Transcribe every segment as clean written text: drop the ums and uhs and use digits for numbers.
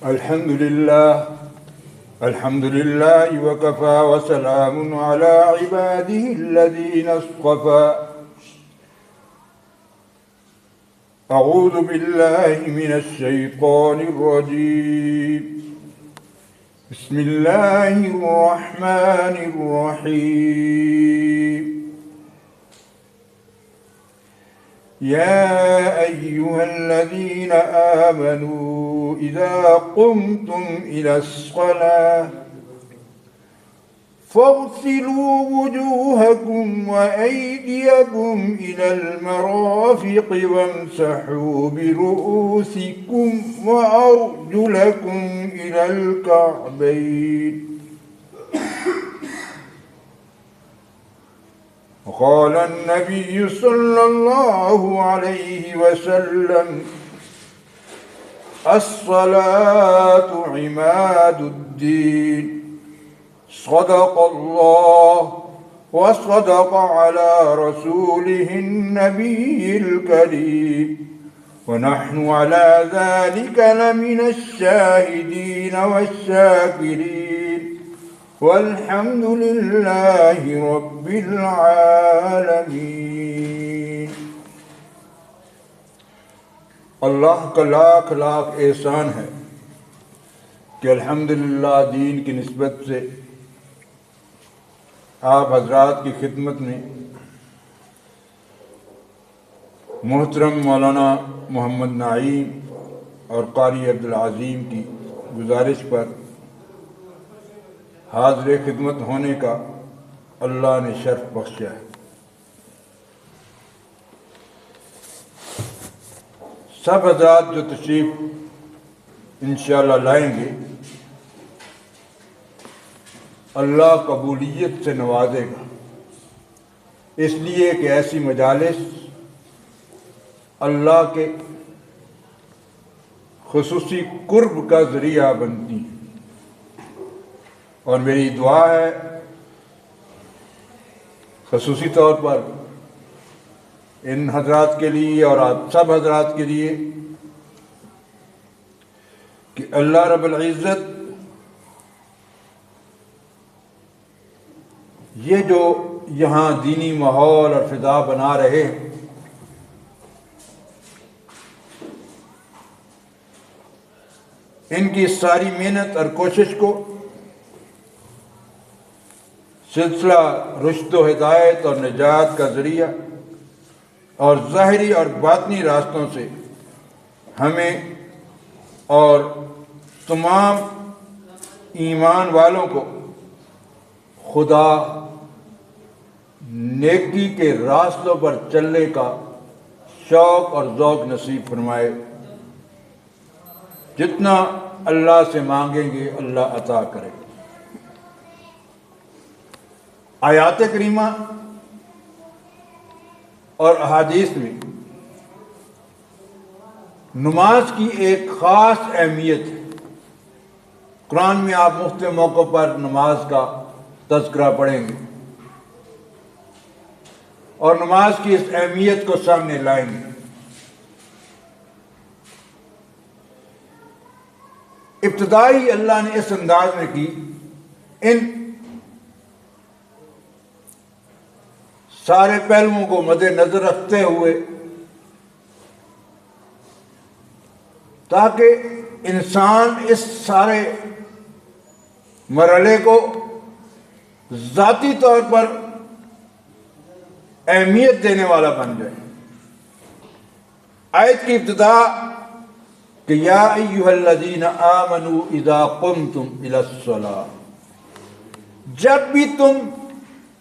الحمد لله وكفى وسلام على عباده الذين اصطفى. أعوذ بالله من الشيطان الرجيم. بسم الله الرحمن الرحيم. يا أيها الذين آمنوا إذا قمتم إلى الصلاة فاغسلوا وجوهكم وأيديكم إلى المرافق وامسحوا برؤوسكم وأرجلكم إلى الكعبين. وقال النبي صلى الله عليه وسلم: الصلاة عماد الدين. صدق الله وصدق على رسوله النبي الكريم، ونحن على ذلك لمن الشاهدين والشاكرين، والحمد لله رب العالمین. اللہ کا لاکھ لاکھ احسان ہے کہ الحمدللہ دین کی نسبت سے آپ حضرات کی خدمت میں محترم مولانا محمد نعیم اور قاری عبدالعظیم کی گزارش پر حاضر خدمت ہونے کا اللہ نے شرف بخشا ہے. سب حضرات جو تشریف انشاءاللہ لائیں گے اللہ قبولیت سے نوازے گا، اس لیے کہ ایسی مجالس اللہ کے خصوصی قرب کا ذریعہ بنتی ہیں. اور میری دعا ہے خصوصی طور پر ان حضرات کے لیے اور آپ سب حضرات کے لیے کہ اللہ رب العزت یہ جو یہاں دینی ماحول اور فضا بنا رہے ہیں، ان کی ساری محنت اور کوشش کو سلسلہ رشد و ہدایت اور نجات کا ذریعہ اور ظاہری اور باطنی راستوں سے ہمیں اور تمام ایمان والوں کو خدا نیکی کے راستوں پر چلنے کا شوق اور ذوق نصیب فرمائے. جتنا اللہ سے مانگیں گے اللہ عطا کرے. آیات کریمہ اور احادیث میں نماز کی ایک خاص اہمیت ہے. قرآن میں آپ مختلف موقعوں پر نماز کا تذکرہ پڑھیں گے اور نماز کی اس اہمیت کو سامنے لائیں گے. ابتدائی اللہ نے اس انداز میں کی، ان سارے پہلوؤں کو مد نظر رکھتے ہوئے تاکہ انسان اس سارے مرحلے کو ذاتی طور پر اہمیت دینے والا بن جائے. آیت کی ابتدا کہ یا ایھا الذین آمنوا اذا قمتم الی الصلاۃ، جب بھی تم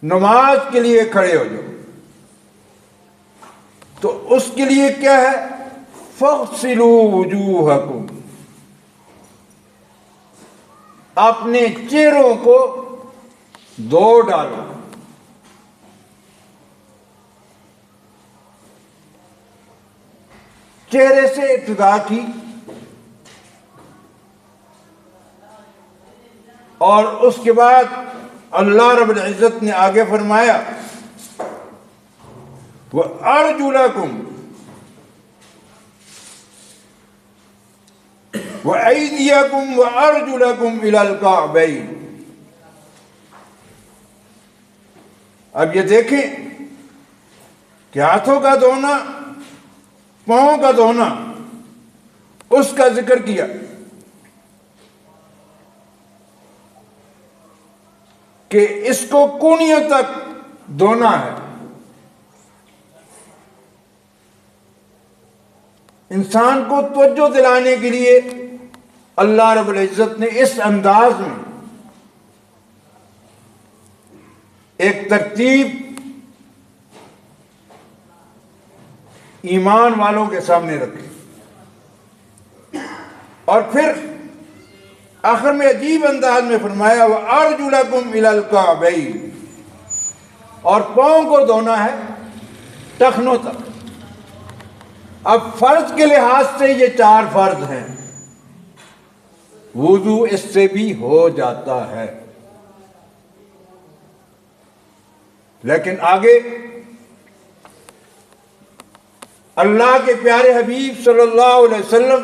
نماز کے لیے کھڑے ہو جاؤ تو اس کے لیے کیا ہے؟ فاغسلوا وجوہکم، اپنے چہروں کو دھو ڈالو. چہرے سے ابتدا کی اور اس کے بعد اللہ رب العزت نے آگے فرمایا وَأَرْجُلَكُمْ وَأَيْدِيَكُمْ وَأَرْجُلَكُمْ إِلَى الْكَعْبَيْنِ۔ اب یہ دیکھیں کہ ہاتھوں کا دھونا، پاؤں کا دھونا، اس کا ذکر کیا۔ کہ اس کو کونیوں تک دھونا ہے۔ انسان کو توجہ دلانے کے لیے اللہ رب العزت نے اس انداز میں ایک ترتیب ایمان والوں کے سامنے رکھی، اور پھر آخر میں عجیب انداز میں فرمایا وَأَرْجُلَكُمْ إِلَى الْكَعْبَيْنِ، اور پاؤں کو دھونا ہے ٹخنوں تک۔ اب فرض کے لحاظ سے یہ 4 فرض ہیں، وضو اس سے بھی ہو جاتا ہے، لیکن آگے اللہ کے پیارے حبیب صلی اللہ علیہ وسلم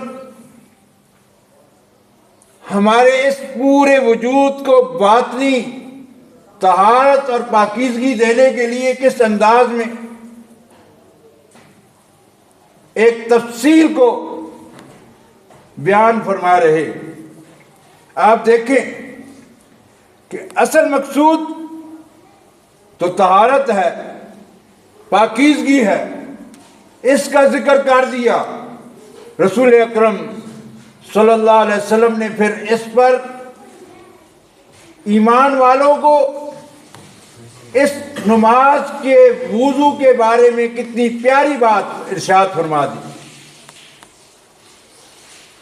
ہمارے اس پورے وجود کو باطنی طہارت اور پاکیزگی دینے کے لیے کس انداز میں ایک تفصیل کو بیان فرما رہے۔ آپ دیکھیں کہ اصل مقصود تو طہارت ہے، پاکیزگی ہے، اس کا ذکر کر دیا۔ رسول اکرم صلی اللہ علیہ وسلم نے پھر اس پر ایمان والوں کو اس نماز کے وضو کے بارے میں کتنی پیاری بات ارشاد فرما دی۔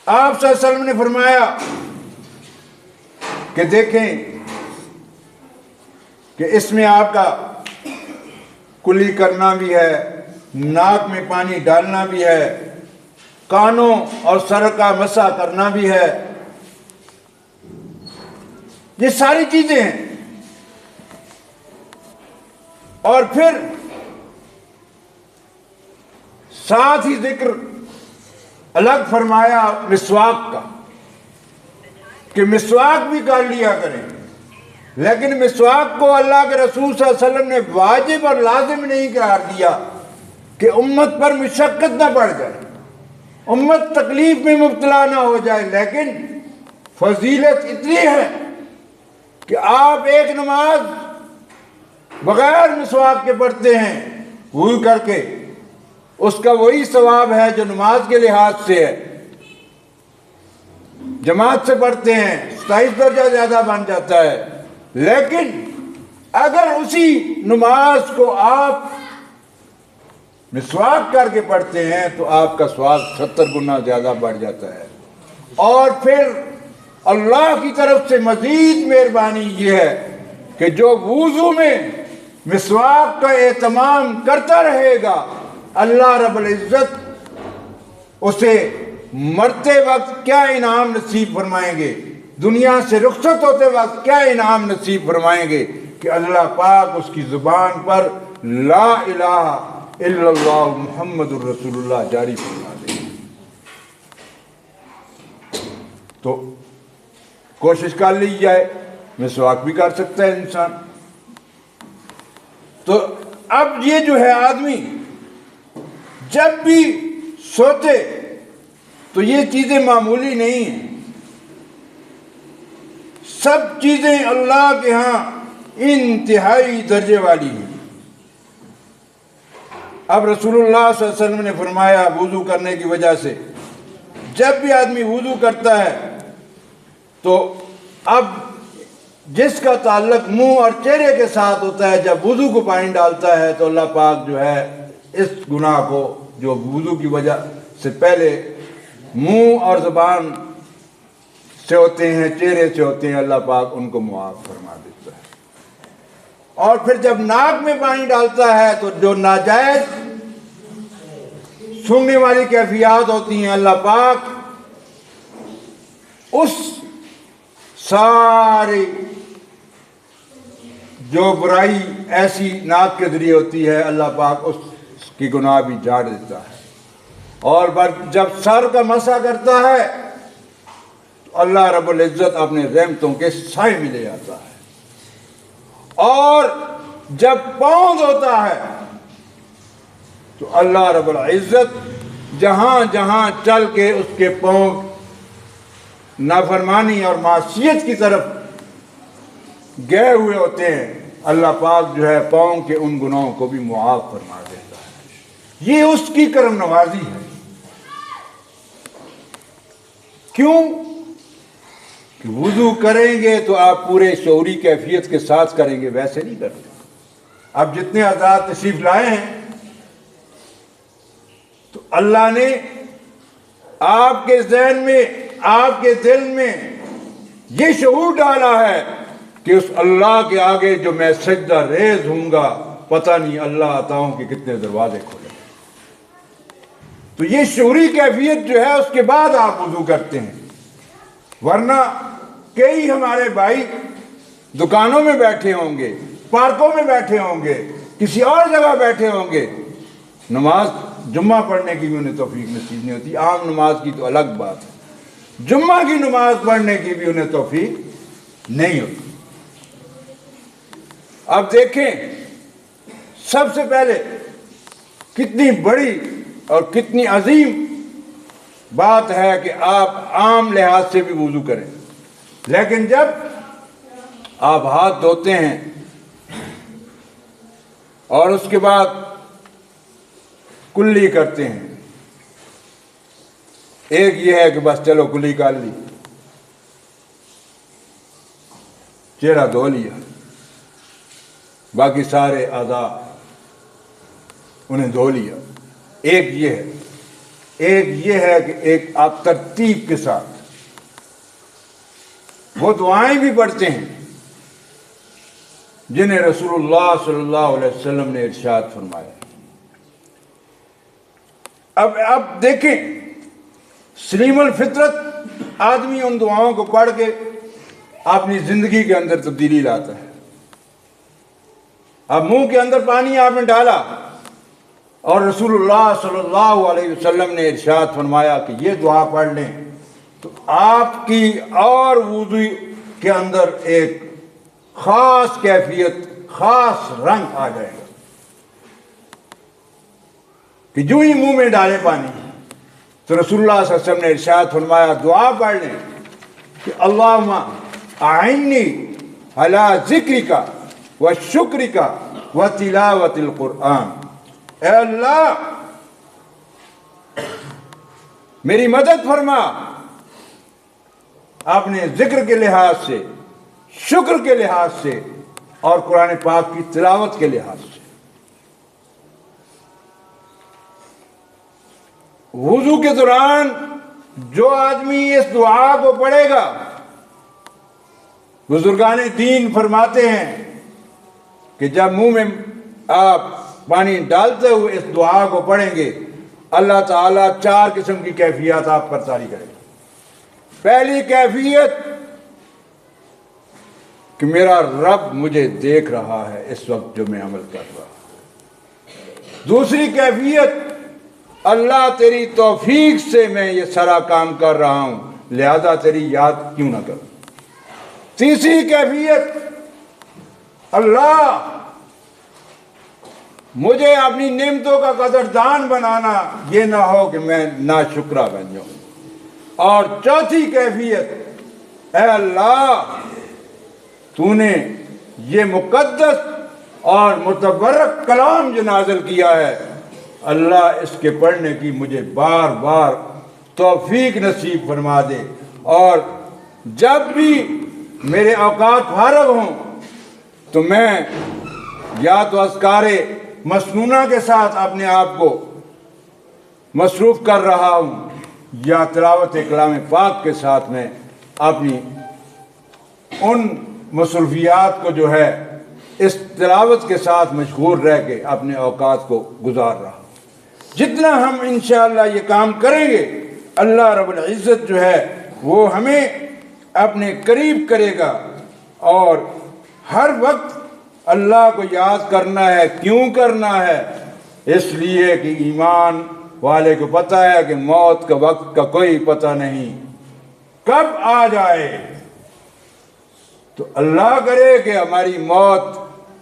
آپ صلی اللہ علیہ وسلم نے فرمایا کہ دیکھیں کہ اس میں آپ کا کلی کرنا بھی ہے، ناک میں پانی ڈالنا بھی ہے، کانوں اور سر کا مسح کرنا بھی ہے، یہ ساری چیزیں ہیں۔ اور پھر ساتھ ہی ذکر الگ فرمایا مسواک کا، کہ مسواک بھی کر لیا کریں، لیکن مسواک کو اللہ کے رسول صلی اللہ علیہ وسلم نے واجب اور لازم نہیں قرار دیا کہ امت پر مشقت نہ بڑھ جائے، امت تکلیف میں مبتلا نہ ہو جائے، لیکن فضیلت اتنی ہے کہ آپ ایک نماز بغیر مسواک کے پڑھتے ہیں وضو کر کے، اس کا وہی ثواب ہے جو نماز کے لحاظ سے ہے۔ جماعت سے پڑھتے ہیں 27 درجہ زیادہ بن جاتا ہے، لیکن اگر اسی نماز کو آپ مسواک کر کے پڑھتے ہیں تو آپ کا ثواب 70 گنا زیادہ بڑھ جاتا ہے۔ اور پھر اللہ کی طرف سے مزید مہربانی یہ ہے کہ جو وضو میں مسواک کا اہتمام کرتا رہے گا، اللہ رب العزت اسے مرتے وقت کیا انعام نصیب فرمائیں گے، دنیا سے رخصت ہوتے وقت کیا انعام نصیب فرمائیں گے کہ اللہ پاک اس کی زبان پر لا الہ الا اللہ محمد الرسول اللہ جاری فرما دے۔ تو کوشش کر لی جائے، مسواک بھی کر سکتا ہے انسان۔ تو اب یہ جو ہے آدمی جب بھی سوچے تو یہ چیزیں معمولی نہیں ہیں، سب چیزیں اللہ کے ہاں انتہائی درجے والی ہیں۔ اب رسول اللہ صلی اللہ علیہ وسلم نے فرمایا وضو کرنے کی وجہ سے جب بھی آدمی وضو کرتا ہے تو اب جس کا تعلق منہ اور چہرے کے ساتھ ہوتا ہے، جب وضو کو پانی ڈالتا ہے تو اللہ پاک جو ہے اس گناہ کو جو وضو کی وجہ سے پہلے منہ اور زبان سے ہوتے ہیں، چہرے سے ہوتے ہیں، اللہ پاک ان کو معاف فرما دیتا ہے۔ اور پھر جب ناک میں پانی ڈالتا ہے تو جو ناجائز سونگنے والی کیفیات ہوتی ہیں، اللہ پاک اس ساری جو برائی ایسی ناک کے ذریعے ہوتی ہے، اللہ پاک اس کی گناہ بھی جھاڑ دیتا ہے۔ اور جب سر کا مسح کرتا ہے اللہ رب العزت اپنے رحمتوں کے سائے میں لے آتا ہے، اور جب پاؤں دھوتا ہے تو اللہ رب العزت جہاں جہاں چل کے اس کے پاؤں نافرمانی اور معصیت کی طرف گئے ہوئے ہوتے ہیں، اللہ پاک جو ہے پاؤں کے ان گناہوں کو بھی معاف فرما دیتا ہے۔ یہ اس کی کرم نوازی ہے۔ کیوں کہ وضو کریں گے تو آپ پورے شعوری کیفیت کے ساتھ کریں گے، ویسے نہیں کرتے۔ اب جتنے حضرات تشریف لائے ہیں تو اللہ نے آپ کے ذہن میں، آپ کے دل میں یہ شعور ڈالا ہے کہ اس اللہ کے آگے جو میں سجدہ ریز ہوں گا، پتہ نہیں اللہ عطاؤں کے کتنے دروازے کھولے۔ تو یہ شعوری کیفیت جو ہے اس کے بعد آپ وضو کرتے ہیں، ورنہ کئی ہمارے بھائی دکانوں میں بیٹھے ہوں گے، پارکوں میں بیٹھے ہوں گے، کسی اور جگہ بیٹھے ہوں گے، نماز جمعہ پڑھنے کی بھی انہیں توفیق نصیب نہیں ہوتی۔ عام نماز کی تو الگ بات ہے، جمعہ کی نماز پڑھنے کی بھی انہیں توفیق نہیں ہوتی۔ اب دیکھیں، سب سے پہلے کتنی بڑی اور کتنی عظیم بات ہے کہ آپ عام لحاظ سے بھی وضو کریں، لیکن جب آپ ہاتھ دھوتے ہیں اور اس کے بعد کلی کرتے ہیں، ایک یہ ہے کہ بس چلو کلی کر لی، چہرہ دھو لیا، باقی سارے اعضاء انہیں دھو لیا، ایک یہ ہے۔ ایک یہ ہے کہ ایک آپ ترتیب کے ساتھ وہ دعائیں بھی پڑھتے ہیں جنہیں رسول اللہ صلی اللہ علیہ وسلم نے ارشاد فرمایا۔ اب دیکھیں، سلیم الفطرت آدمی ان دعاؤں کو پڑھ کے اپنی زندگی کے اندر تبدیلی لاتا ہے۔ اب منہ کے اندر پانی آپ نے ڈالا اور رسول اللہ صلی اللہ علیہ وسلم نے ارشاد فرمایا کہ یہ دعا پڑھ لیں تو آپ کی اور وضو کے اندر ایک خاص کیفیت، خاص رنگ آ جائے گا کہ جو ہی منہ میں ڈالے پانی تو رسول اللہ صلی اللہ علیہ وسلم نے ارشاد فرمایا دعا پڑھ لیں کہ اللہم اعنی علی ذکرک و شکرک و تلاوت القرآن، اے اللہ میری مدد فرما اپنے ذکر کے لحاظ سے، شکر کے لحاظ سے اور قرآن پاک کی تلاوت کے لحاظ سے۔ وضو کے دوران جو آدمی اس دعا کو پڑھے گا، بزرگان دین فرماتے ہیں کہ جب منہ میں آپ پانی ڈالتے ہوئے اس دعا کو پڑھیں گے، اللہ تعالیٰ 4 قسم کی کیفیات آپ پر طاری کرے گا۔ پہلی کیفیت کہ میرا رب مجھے دیکھ رہا ہے اس وقت جو میں عمل کر رہا ہوں۔ دوسری کیفیت، اللہ تیری توفیق سے میں یہ سارا کام کر رہا ہوں، لہذا تیری یاد کیوں نہ کروں۔ تیسری کیفیت، اللہ مجھے اپنی نعمتوں کا قدردان بنانا، یہ نہ ہو کہ میں ناشکرہ بن جاؤں۔ اور چوتھی کیفیت، اے اللہ تو نے یہ مقدس اور متبرک کلام جو نازل کیا ہے، اللہ اس کے پڑھنے کی مجھے بار بار توفیق نصیب فرما دے، اور جب بھی میرے اوقات فارغ ہوں تو میں یا تو اذکار مسنونہ کے ساتھ اپنے آپ کو مصروف کر رہا ہوں، یا تلاوت کلام پاک کے ساتھ میں اپنی ان مصروفیات کو جو ہے اس تلاوت کے ساتھ مشغول رہ کے اپنے اوقات کو گزار رہا ہوں۔ جتنا ہم انشاءاللہ یہ کام کریں گے، اللہ رب العزت جو ہے وہ ہمیں اپنے قریب کرے گا، اور ہر وقت اللہ کو یاد کرنا ہے۔ کیوں کرنا ہے؟ اس لیے کہ ایمان والے کو پتہ ہے کہ موت کا وقت کا کوئی پتہ نہیں، کب آ جائے تو اللہ کرے کہ ہماری موت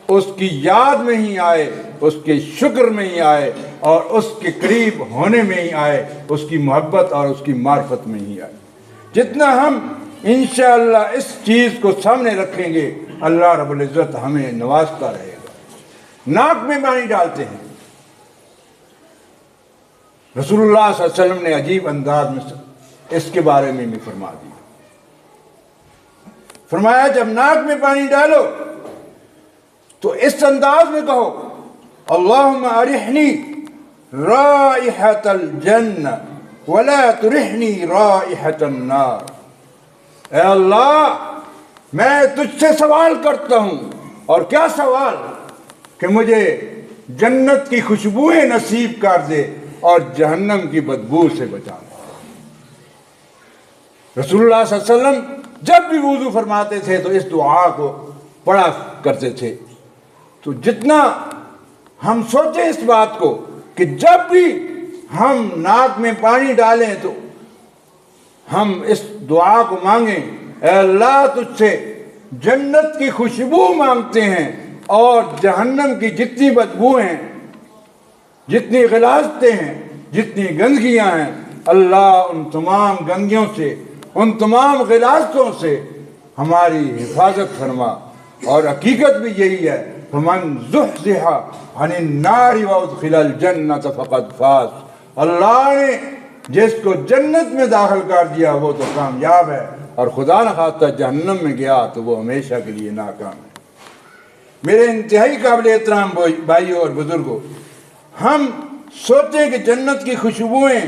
اس کی یاد میں ہی آئے، اس کے شکر میں ہی آئے، اور اس کے قریب ہونے میں ہی آئے، اس کی محبت اور اس کی معرفت میں ہی آئے۔ جتنا ہم انشاءاللہ اس چیز کو سامنے رکھیں گے، اللہ رب العزت ہمیں نوازتا رہے گا۔ ناک میں پانی ڈالتے ہیں، رسول اللہ صلی اللہ علیہ وسلم نے عجیب انداز میں اس کے بارے میں بھی فرما دیا۔ فرمایا جب ناک میں پانی ڈالو تو اس انداز میں کہو اللہم ارحنی رائحۃ الجنہ ولا ترحنی رائحۃ النار۔ اے اللہ میں تجھ سے سوال کرتا ہوں، اور کیا سوال؟ کہ مجھے جنت کی خوشبوئیں نصیب کر دے اور جہنم کی بدبو سے بچا دے۔ رسول اللہ صلی اللہ علیہ وسلم جب بھی وضو فرماتے تھے تو اس دعا کو پڑھا کرتے تھے۔ تو جتنا ہم سوچیں اس بات کو کہ جب بھی ہم ناک میں پانی ڈالیں تو ہم اس دعا کو مانگیں، اے اللہ تجھ سے جنت کی خوشبو مانگتے ہیں اور جہنم کی جتنی بدبو ہیں، جتنی غلاظتیں ہیں، جتنی گندگیاں ہیں، اللہ ان تمام گندگیوں سے، ان تمام غلاظتوں سے ہماری حفاظت فرما۔ اور حقیقت بھی یہی ہے، فمن زحزح عن النار وادخل الجنۃ فقد فاز۔ اللہ نے جس کو جنت میں داخل کر دیا وہ تو کامیاب ہے، اور خدا نخواستہ جہنم میں گیا تو وہ ہمیشہ کے لیے ناکام ہے۔ میرے انتہائی قابل احترام بھائیوں اور بزرگوں، ہم سوچیں کہ جنت کی خوشبوئیں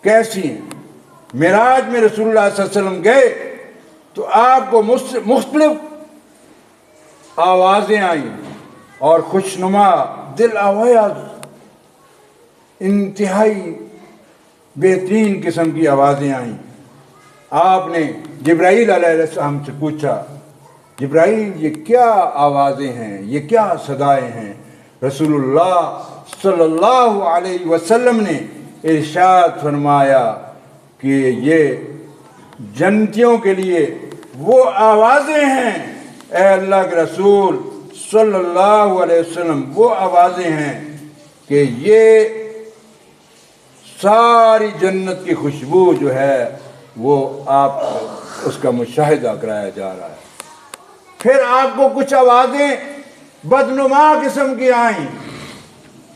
کیسی ہیں۔ معراج میں رسول اللہ صلی اللہ علیہ وسلم گئے تو آپ کو مختلف آوازیں آئیں اور خوشنما دل آویز انتہائی بہترین قسم کی آوازیں آئیں۔ آپ نے جبرائیل علیہ السلام سے پوچھا، جبرائیل یہ کیا آوازیں ہیں، یہ کیا صدائیں ہیں؟ رسول اللہ صلی اللہ علیہ وسلم نے ارشاد فرمایا کہ یہ جنتیوں کے لیے وہ آوازیں ہیں، اے اللہ کے رسول صلی اللہ علیہ وسلم، وہ آوازیں ہیں کہ یہ ساری جنت کی خوشبو جو ہے وہ آپ اس کا مشاہدہ کرایا جا رہا ہے۔ پھر آپ کو کچھ آوازیں بدنما قسم کی آئیں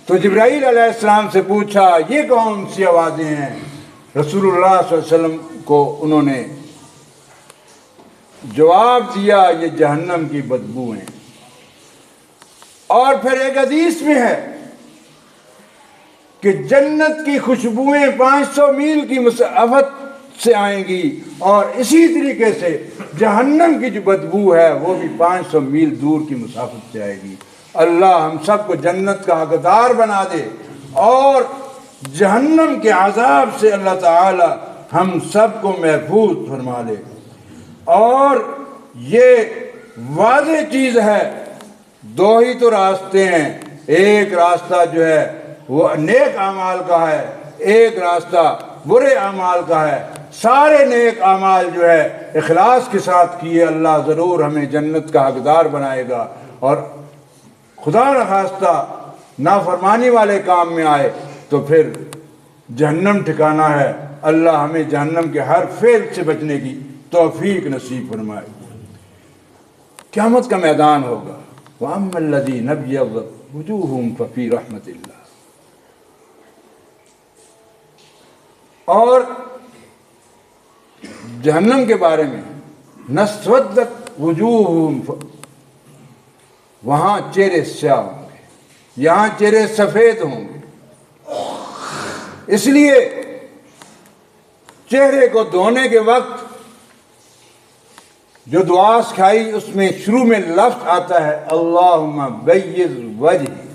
تو جبرائیل علیہ السلام سے پوچھا یہ کون سی آوازیں ہیں؟ رسول اللہ صلی اللہ علیہ وسلم کو انہوں نے جواب دیا یہ جہنم کی بدبو ہیں۔ اور پھر ایک حدیث میں ہے کہ جنت کی خوشبوئیں 500 میل کی مسافت سے آئیں گی، اور اسی طریقے سے جہنم کی جو بدبو ہے وہ بھی 500 میل دور کی مسافت سے آئے گی۔ اللہ ہم سب کو جنت کا حقدار بنا دے، اور جہنم کے عذاب سے اللہ تعالی ہم سب کو محفوظ فرما لے۔ اور یہ واضح چیز ہے، دو ہی تو راستے ہیں، ایک راستہ جو ہے وہ نیک اعمال کا ہے، ایک راستہ برے اعمال کا ہے۔ سارے نیک اعمال جو ہے اخلاص کے ساتھ کیے، اللہ ضرور ہمیں جنت کا حقدار بنائے گا، اور خدا نخواستہ نافرمانی والے کام میں آئے تو پھر جہنم ٹھکانا ہے۔ اللہ ہمیں جہنم کے ہر فعل سے بچنے کی توفیق نصیب فرمائے۔ قیامت کا میدان ہوگا، وَأَمَّا الَّذِينَ ابْيَضَّتْ وُجُوهُهُمْ فَفِي رَحْمَةِ اللَّهِ۔ اور جہنم کے بارے میں نَسْوَدَّتْ وُجُوهُهُمْ، وہاں چہرے سیاہ ہوں گے، یہاں چہرے سفید ہوں گے۔ اس لیے چہرے کو دھونے کے وقت جو دعا سکھائی اس میں شروع میں لفظ آتا ہے اللہم بیض وجہی،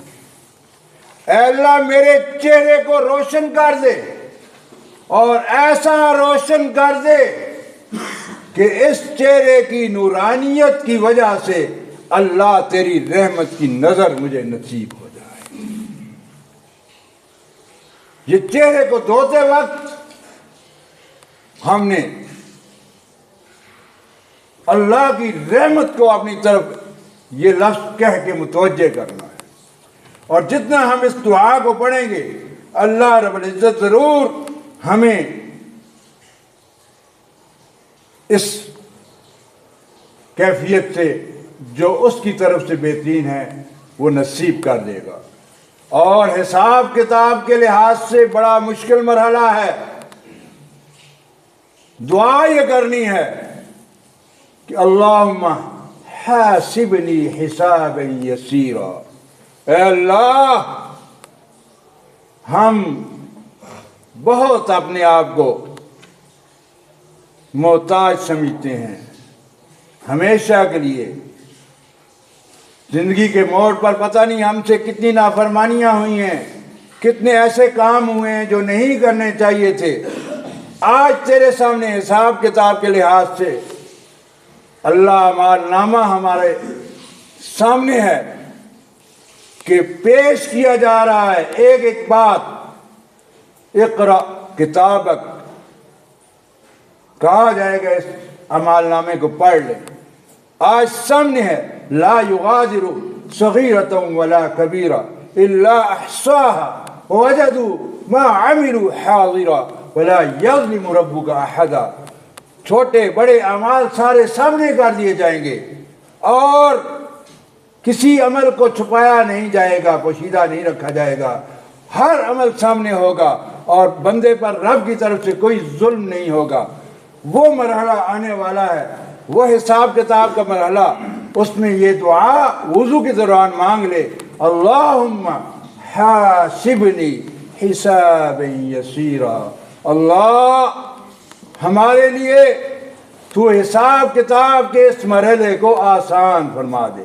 اے اللہ میرے چہرے کو روشن کر دے، اور ایسا روشن کر دے کہ اس چہرے کی نورانیت کی وجہ سے اللہ تیری رحمت کی نظر مجھے نصیب ہو جائے۔ یہ چہرے کو دھوتے وقت ہم نے اللہ کی رحمت کو اپنی طرف یہ لفظ کہہ کے متوجہ کرنا ہے۔ اور جتنا ہم اس دعا کو پڑھیں گے اللہ رب العزت ضرور ہمیں اس کیفیت سے جو اس کی طرف سے بہترین ہے وہ نصیب کر دے گا۔ اور حساب کتاب کے لحاظ سے بڑا مشکل مرحلہ ہے۔ دعا یہ کرنی ہے کہ اللہم حاسبنی حسابا یسیرا، اے اللہ ہم بہت اپنے آپ کو محتاج سمجھتے ہیں، ہمیشہ کے لیے زندگی کے موڑ پر پتہ نہیں ہم سے کتنی نافرمانیاں ہوئی ہیں، کتنے ایسے کام ہوئے ہیں جو نہیں کرنے چاہیے تھے۔ آج تیرے سامنے حساب کتاب کے لحاظ سے اللہ اعمال نامہ ہمارے سامنے ہے کہ پیش کیا جا رہا ہے ایک ایک بات، اقرا کتابک، کہا جائے گا اس اعمال نامے کو پڑھ لیں۔ آج سامنے ہے لا یغادر صغیرۃ ولا کبیرہ الا احصاها ووجدوا ما عملوا حاضرا ولا یظلم ربک احدا۔ چھوٹے بڑے اعمال سارے سامنے کر دیے جائیں گے اور کسی عمل کو چھپایا نہیں جائے گا، پوشیدہ نہیں رکھا جائے گا، ہر عمل سامنے ہوگا اور بندے پر رب کی طرف سے کوئی ظلم نہیں ہوگا۔ وہ مرحلہ آنے والا ہے، وہ حساب کتاب کا مرحلہ، اس میں یہ دعا وضو کے دوران مانگ لے، اللہم حاسبنی حسابا یسیرا، اللہ ہمارے لیے تو حساب کتاب کے اس مرحلے کو آسان فرما دے۔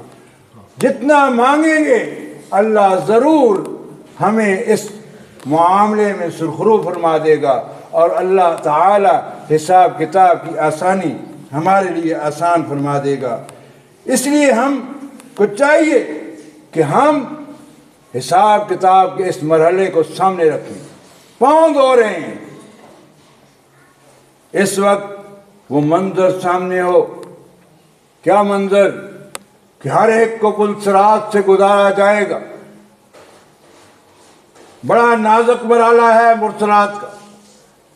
جتنا مانگیں گے اللہ ضرور ہمیں اس معاملے میں سرخرو فرما دے گا، اور اللہ تعالی حساب کتاب کی آسانی ہمارے لیے آسان فرما دے گا۔ اس لیے ہم کو چاہیے کہ ہم حساب کتاب کے اس مرحلے کو سامنے رکھیں۔ پاؤں دھو رہے ہیں، اس وقت وہ منظر سامنے ہو، کیا منظر کہ ہر ایک کو پل صراط سے گزارا جائے گا۔ بڑا نازک مرحلہ ہے پرصراط کا،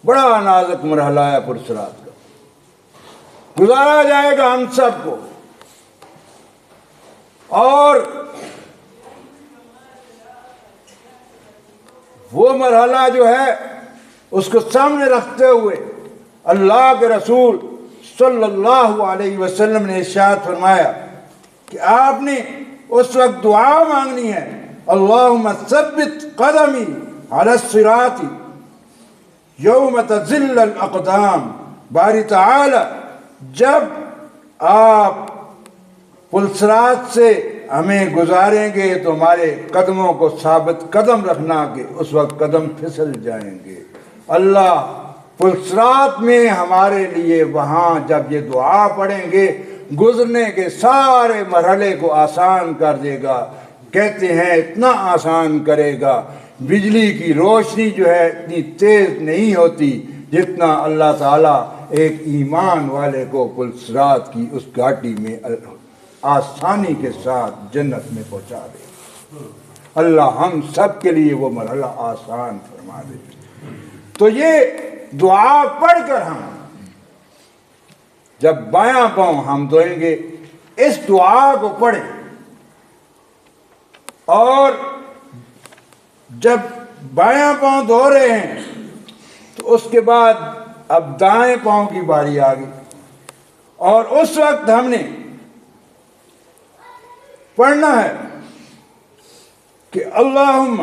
بڑا نازک مرحلہ ہے پرصراط کا، گزارا جائے گا ہم سب کو۔ اور وہ مرحلہ جو ہے اس کو سامنے رکھتے ہوئے اللہ کے رسول صلی اللہ علیہ وسلم نے ارشاد فرمایا کہ آپ نے اس وقت دعا مانگنی ہے، اللہم ثبت قدمی علی الصراط یوم تزل الاقدام۔ باری تعالی جب آپ پلصراط سے ہمیں گزاریں گے تو ہمارے قدموں کو ثابت قدم رکھنا کہ اس وقت قدم پھسل جائیں گے۔ اللہ پلصراط میں ہمارے لیے وہاں جب یہ دعا پڑھیں گے گزرنے کے سارے مرحلے کو آسان کر دے گا۔ کہتے ہیں اتنا آسان کرے گا، بجلی کی روشنی جو ہے اتنی تیز نہیں ہوتی جتنا اللہ تعالیٰ ایک ایمان والے کو پلصراط کی اس گھاٹی میں آسانی کے ساتھ جنت میں پہنچا دے۔ اللہ ہم سب کے لیے وہ مرحلہ آسان فرما دے۔ تو یہ دعا پڑھ کر ہم جب بایاں پاؤں ہم دھوئیں گے اس دعا کو پڑھیں، اور جب بایاں پاؤں دھو رہے ہیں تو اس کے بعد اب دائیں پاؤں کی باری آ گئی، اور اس وقت ہم نے پڑھنا ہے کہ اللہم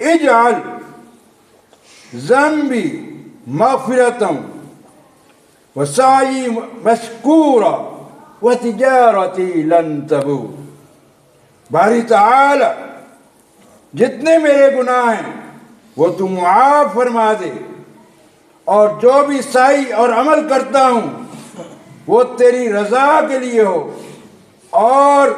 اجعل ذنبی مغفرتا وسعی مشکورا وتجارتی لن تبور۔ باری تعالی جتنے میرے گناہ ہیں وہ تو معاف فرما دے، اور جو بھی سعی اور عمل کرتا ہوں وہ تیری رضا کے لیے ہو، اور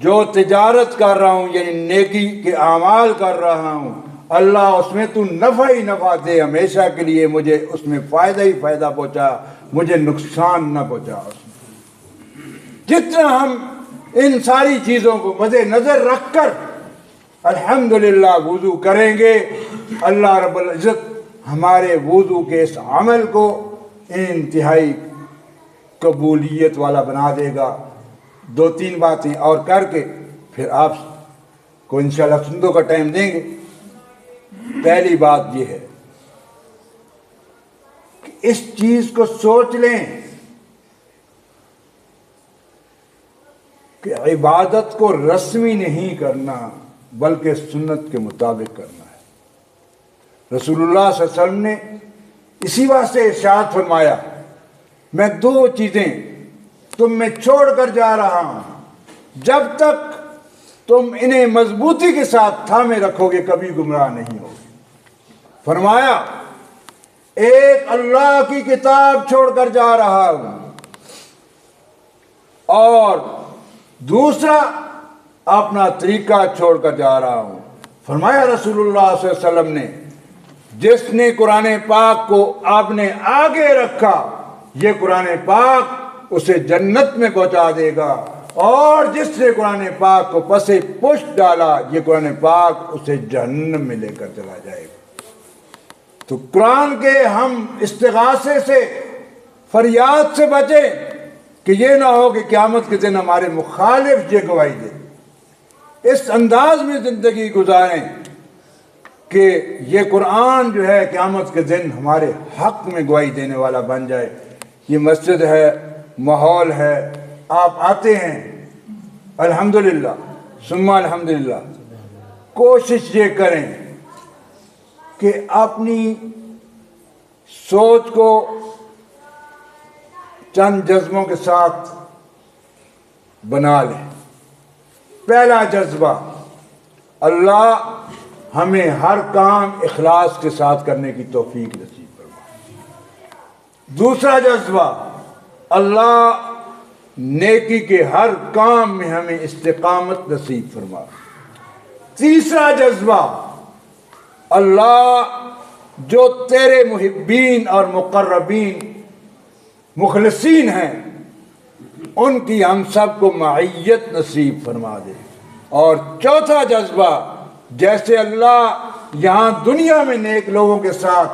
جو تجارت کر رہا ہوں یعنی نیکی کے اعمال کر رہا ہوں اللہ اس میں تو نفع ہی نفع دے ہمیشہ کے لیے، مجھے اس میں فائدہ ہی فائدہ پہنچا، مجھے نقصان نہ پہنچا اس میں۔ جتنا ہم ان ساری چیزوں کو مد نظر رکھ کر الحمدللہ وضو کریں گے، اللہ رب العزت ہمارے وضو کے اس عمل کو انتہائی قبولیت والا بنا دے گا۔ دو تین باتیں اور کر کے پھر آپ کو انشاءاللہ سندوں کا ٹائم دیں گے۔ پہلی بات یہ ہے کہ اس چیز کو سوچ لیں کہ عبادت کو رسمی نہیں کرنا بلکہ سنت کے مطابق کرنا ہے۔ رسول اللہ صلی اللہ علیہ وسلم نے اسی واسطے ارشاد فرمایا، میں دو چیزیں تم میں چھوڑ کر جا رہا ہوں، جب تک تم انہیں مضبوطی کے ساتھ تھامے رکھو گے کبھی گمراہ نہیں ہوگے۔ فرمایا ایک اللہ کی کتاب چھوڑ کر جا رہا ہوں، اور دوسرا اپنا طریقہ چھوڑ کر جا رہا ہوں۔ فرمایا رسول اللہ صلی اللہ علیہ وسلم نے، جس نے قرآن پاک کو آپ نے آگے رکھا، یہ قرآن پاک اسے جنت میں پہنچا دے گا، اور جس نے قرآن پاک کو پس پشت ڈالا، یہ قرآن پاک اسے جہنم میں لے کر چلا جائے گا۔ تو قرآن کے ہم استغاثے سے، فریاد سے بچیں کہ یہ نہ ہو کہ قیامت کے دن ہمارے مخالف یہ گواہی دے۔ اس انداز میں زندگی گزاریں کہ یہ قرآن جو ہے قیامت کے دن ہمارے حق میں گواہی دینے والا بن جائے۔ یہ مسجد ہے، ماحول ہے، آپ آتے ہیں الحمدللہ ثم الحمدللہ، کوشش یہ کریں کہ اپنی سوچ کو چند جذبوں کے ساتھ بنا لیں۔ پہلا جذبہ، اللہ ہمیں ہر کام اخلاص کے ساتھ کرنے کی توفیق نصیب فرمائے۔ دوسرا جذبہ، اللہ نیکی کے ہر کام میں ہمیں استقامت نصیب فرمائے۔ تیسرا جذبہ، اللہ جو تیرے محبین اور مقربین مخلصین ہیں ان کی ہم سب کو معیت نصیب فرما دے۔ اور چوتھا جذبہ، جیسے اللہ یہاں دنیا میں نیک لوگوں کے ساتھ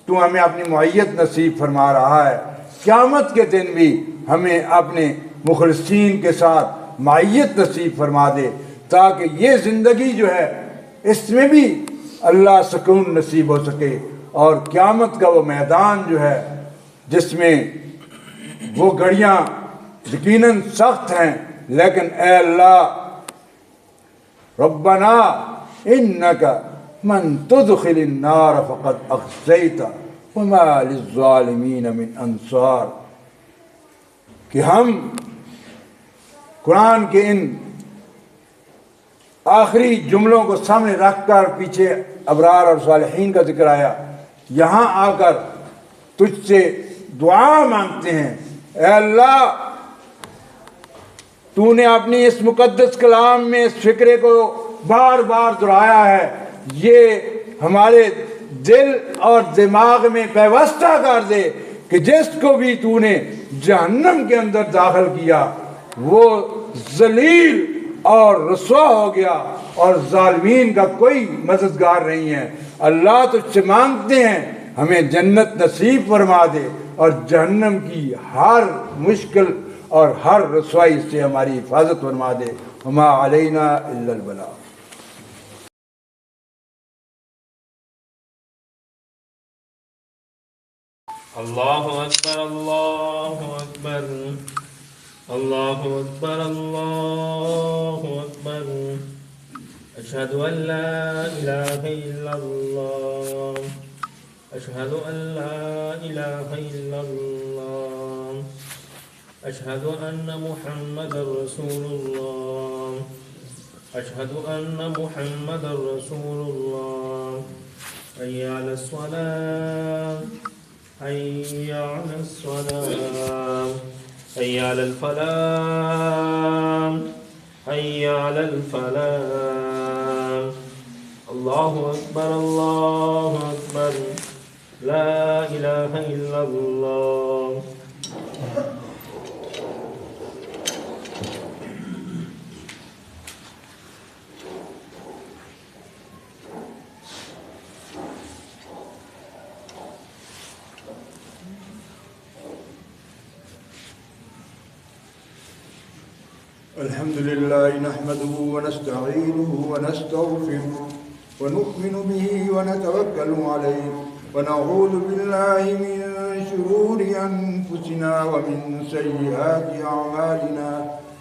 تو ہمیں اپنی معیت نصیب فرما رہا ہے، قیامت کے دن بھی ہمیں اپنے مخلصین کے ساتھ معیت نصیب فرما دے، تاکہ یہ زندگی جو ہے اس میں بھی اللہ سکون نصیب ہو سکے، اور قیامت کا وہ میدان جو ہے جس میں وہ گھڑیاں یقیناً سخت ہیں، لیکن اے اللہ ربنا انک من تدخل النار فقد اخزیت وما للظالمین من انصار، کہ ہم قرآن کے ان آخری جملوں کو سامنے رکھ کر، پیچھے ابرار اور صالحین کا ذکر آیا، یہاں آ کر تجھ سے دعا مانگتے ہیں، اے اللہ تو نے اپنی اس مقدس کلام میں اس فکرے کو بار بار دہرایا ہے، یہ ہمارے دل اور دماغ میں پیوستہ کر دے کہ جس کو بھی تو نے جہنم کے اندر داخل کیا وہ ذلیل اور رسوا ہو گیا، اور ظالمین کا کوئی مددگار نہیں ہے۔ اللہ تجھ سے مانگتے ہیں ہمیں جنت نصیب فرما دے، اور جہنم کی ہر مشکل اور ہر رسوائی سے ہماری حفاظت فرما دے۔ وما علینا الا البلاغ۔ اللہ اکبر، اللہ اکبر، اللہ اکبر، اللہ اکبر، اشہد ان لا الہ الا اللہ، اشہد ان لا الہ الا اللہ، اشہد ان محمد رسول اللہ، اشہد ان محمد رسول اللہ، حی علی الصلاة، حي على الصلاة، حي على الفلاح، حي على الفلاح، الله أكبر الله أكبر لا إله إلا الله. الحمد لله نحمده ونستعينه ونستغفره ونؤمن به ونتوكل عليه ونعوذ بالله من شرور أنفسنا ومن سيئات أعمالنا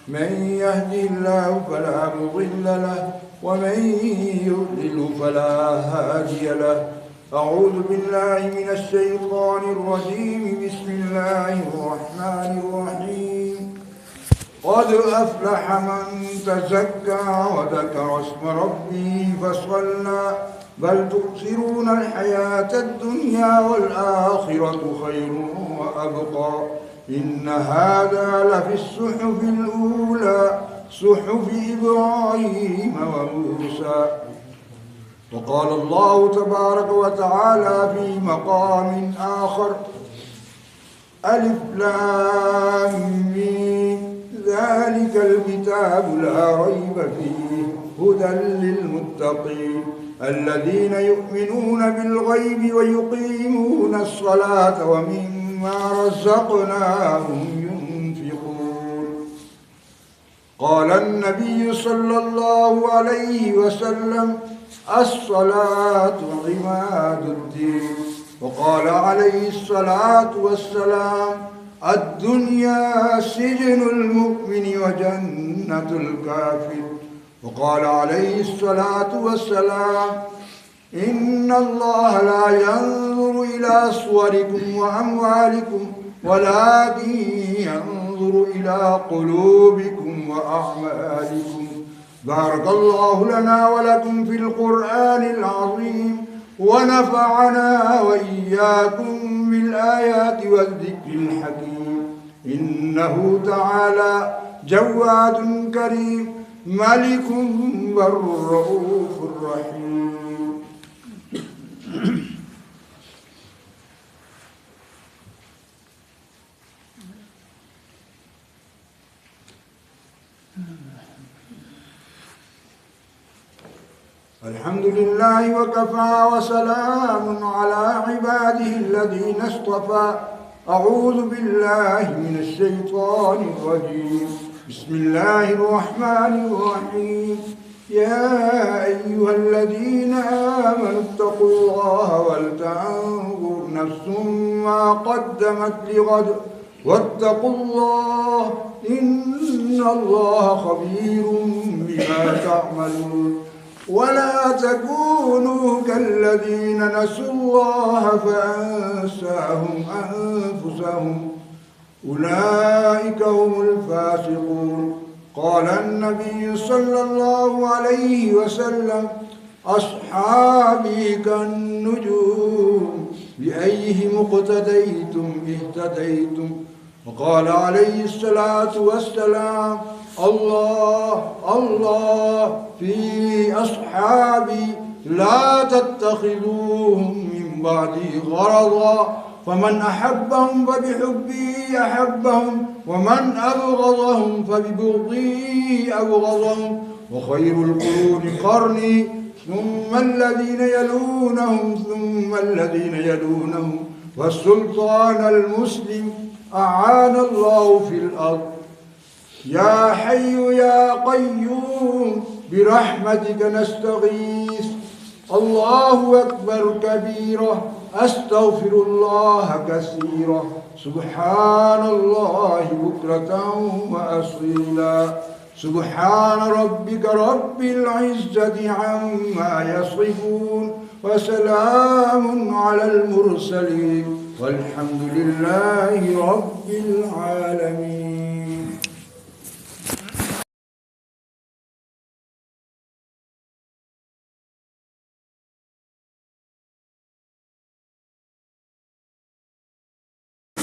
من يهده الله فلا مضل له ومن يضلل فلا هادي له. أعوذ بالله من الشيطان الرجيم. بسم الله الرحمن الرحيم. قد أفلح من تزكى وذكر اسم ربه فصلى بل تؤثرون الحياة الدنيا والآخرة خير وأبقى إن هذا لفي الصحف الأولى صحف إبراهيم وموسى. وقال الله تبارك وتعالى في مقام آخر ألف لام ميم ذلك الكتاب لا ريب فيه هدى للمتقين الذين يؤمنون بالغيب ويقيمون الصلاة ومما رزقناهم ينفقون. قال النبي صلى الله عليه وسلم الصلاة عماد الدين. وقال عليه الصلاة والسلام الدنيا سجن المؤمن وجنة الكافر. وقال عليه الصلاة والسلام إن الله لا ينظر إلى صوركم وأموالكم ولكن ينظر إلى قلوبكم وأعمالكم. بارك الله لنا ولكم في القرآن العظيم ونفعنا وإياكم بالآيات والذكر الحكيم. إنه تعالى جواد كريم ملك بر رؤوف رحيم. الحمد لله وكفى وسلام على عباده الذين اصطفى. أعوذ بالله من الشيطان الرجيم. بسم الله الرحمن الرحيم. يا أيها الذين آمنوا اتقوا الله ولتنظر نفس ما قدمت لغد واتقوا الله إن الله خبير بما تعملون. ولا تكونوا كالذين نسوا الله فأنساهم أنفسهم أولئك هم الفاسقون. قال النبي صلى الله عليه وسلم أصحابي كالنجوم بأيهم اقتديتم اهتديتم. وقال عليه الصلاة والسلام الله الله في أصحابي لا تتخذوهم من بعدي غرضا فمن أحبهم فبحبي أحبهم ومن أبغضهم فببغضي أبغضهم. وخير القرون قرني ثم الذين يلونهم ثم الذين يلونهم والسلطان المسلم أعان الله في الأرض. يا حي يا قيوم برحمتك نستغيث. الله أكبر كبيرا أستغفر الله كثيرا سبحان الله بكرة وأصيلا. سبحان ربك رب العزة عما يصفون وسلام على المرسلين والحمد لله رب العالمين.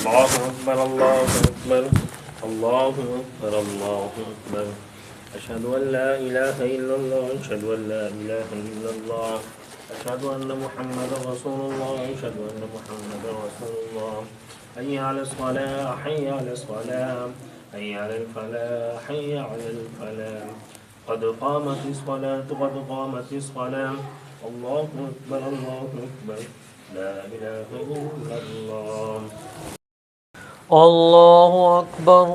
الله أكبر الله أكبر الله أكبر الله أكبر أشهد أن لا إله إلا الله أشهد أن لا إله إلا الله أشهد أن محمدا رسول الله أشهد أن محمدا رسول الله حي على الصلاة حي على الصلاة حي على الفلاح حي على الفلاح قد قامت الصلاة قد قامت الصلاة الله أكبر الله أكبر لا إله إلا الله الله أكبر.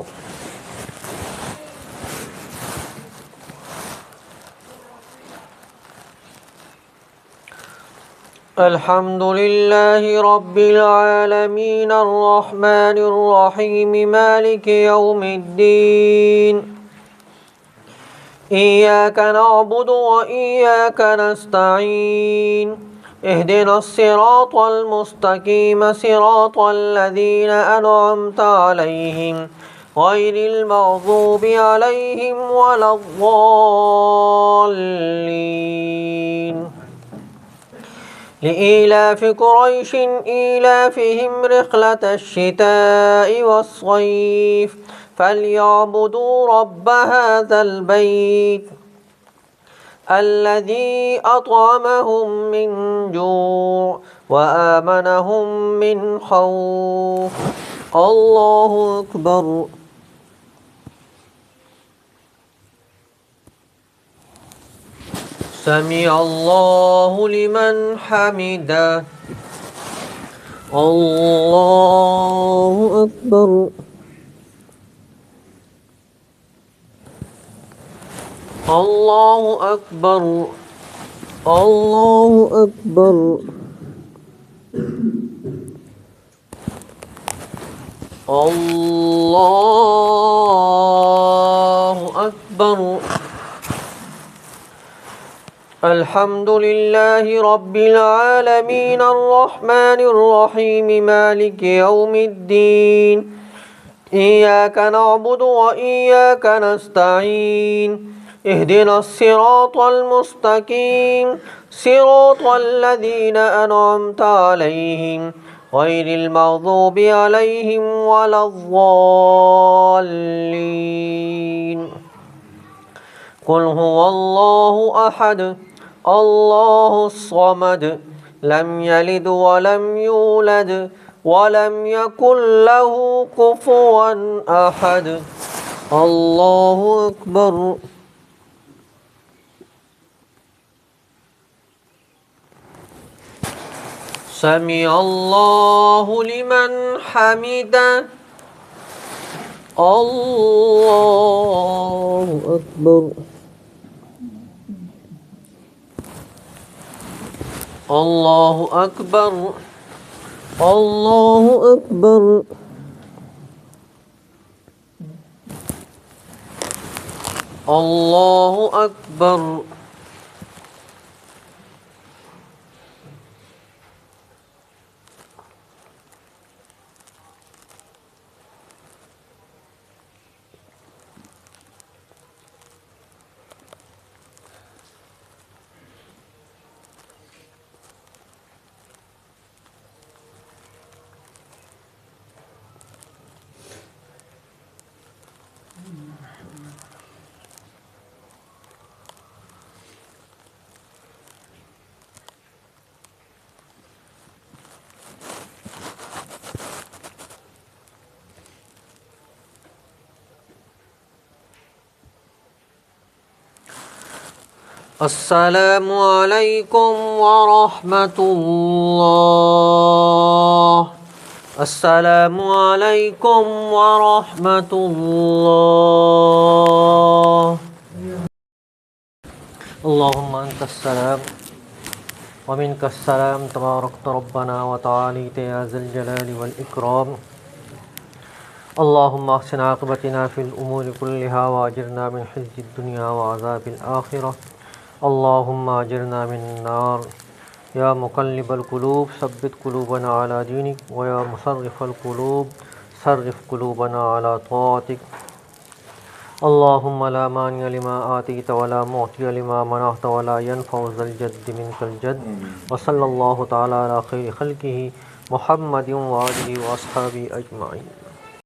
الحمد لله رب العالمين الرحمن الرحيم مالك يوم الدين إياك نعبد وإياك نستعين اهدنا الصراط المستقيم صراط الذين أنعمت عليهم غير المغضوب عليهم ولا الضالين. لإيلاف قريش إيلافهم رحلة الشتاء والصيف فليعبدوا رب هذا البيت الذي أطعمهم من جوع وآمنهم من خوف. الله أكبر. سمع الله لمن حمده. الله أكبر. الله أكبر. الله أكبر. الله أكبر. الحمد لله رب العالمين الرحمن الرحيم مالك يوم الدين إياك نعبد وإياك نستعين اهدنا الصراط المستقيم صراط الذين أنعمت عليهم غير المغضوب عليهم ولا الضالين. قل هو الله أحد الله الصمد لم يلد ولم يولد ولم يكن له كفوا أحد. الله أكبر. سمع الله لمن حمده. الله أكبر. الله أكبر. الله أكبر. الله أكبر. السلام علیکم ورحمۃ اللہ. السلام علیکم ورحمۃ اللہ. اللهم انت السلام ومنك السلام تباركت ربنا وتعاليت يا ذا الجلال والإكرام. اللهم احسن عاقبتنا في الأمور كلها واجرنا من خزي الدنيا وعذاب الآخرة. اللهم اجرنا من النار. یا مقلب القلوب ثبت قلوبنا على دينك ويا مصرف القلوب صرف قلوبنا على طاعتك. اللهم لا مانع لما آتيت ولا معطي لما منعت ولا ينفع ذا الجد منك الجد. وصلى الله تعالى على خير خلقه محمد وآله وأصحابه أجمعين.